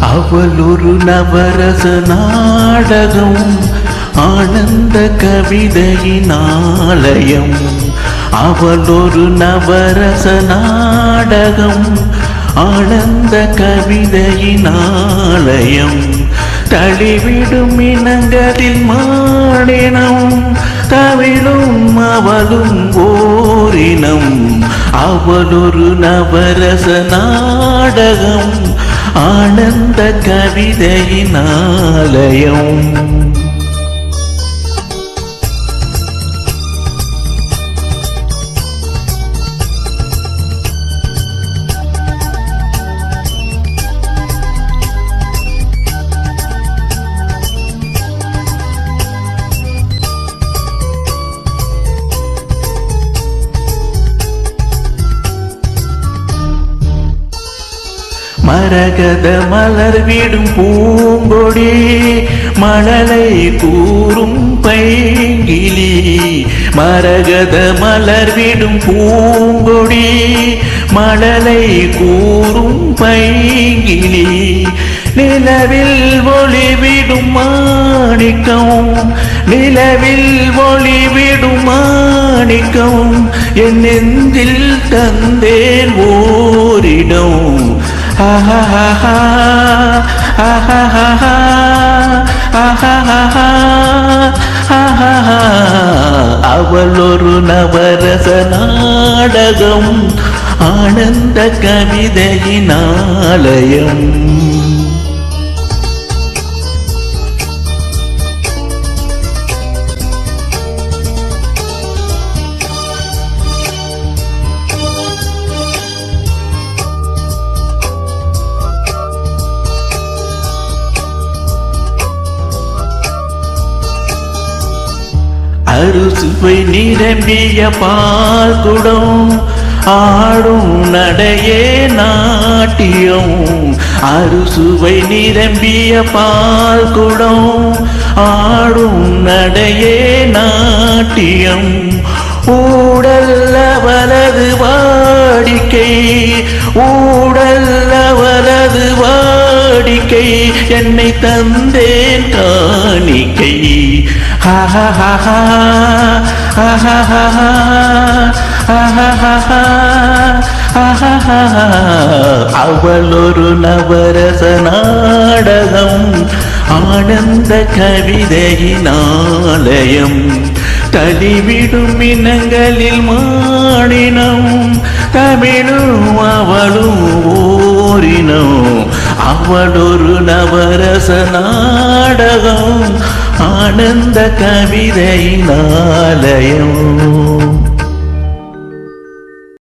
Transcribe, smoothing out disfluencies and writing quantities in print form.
அவள் ஒரு நவரச நாடகம், ஆனந்த கவிதையின் ஆலயம். அவள் ஒரு நவரச நாடகம், ஆனந்த கவிதையின் ஆலயம். தளிவிடும் இனங்களில் மாடினம், தவிழும் அவளும் ஓரினம். அவள் ஒரு நவரச நாடகம், ஆனந்த கவிதையின் ஆலயம். மரகத மலர் விடும் பூங்கொடி, மழலை கூறும் பைங்கிளி. மரகத மலர் விடும் பூங்கொடி, மழலை கூறும் பைங்கிளி. நிலவில் ஒளிவிடும் மாணிக்கம், நிலவில் ஒளிவிடும் மாணிக்கம். என் நெஞ்சில் தந்தேன் ஓரிடம். அவள் ஒரு நவரச நாடகம், ஆனந்த கவிதையின் ஆலயம். அறுசுவை நிரம்பிய பால் குடம், ஆடும் நடையே நாட்டியம். அறுசுவை நிரம்பிய பால் குடம், ஆடும் நடையே நாட்டியம். ஊடல் அவளது வாடிக்கை, ஊடல் அவளது வாடிக்கை. என்னை தந்தேன் காணிக்கை. அவள் ஒரு நவரச நாடகம், ஆனந்த கவிதையின் ஆலயம். தளிவிடும் இனங்களில் மாடினம், தமிழும் அவளும் ஓரினம். அவள் ஒரு நவரச நாடகம், ஆனந்த கவிதையின் ஆலயம்.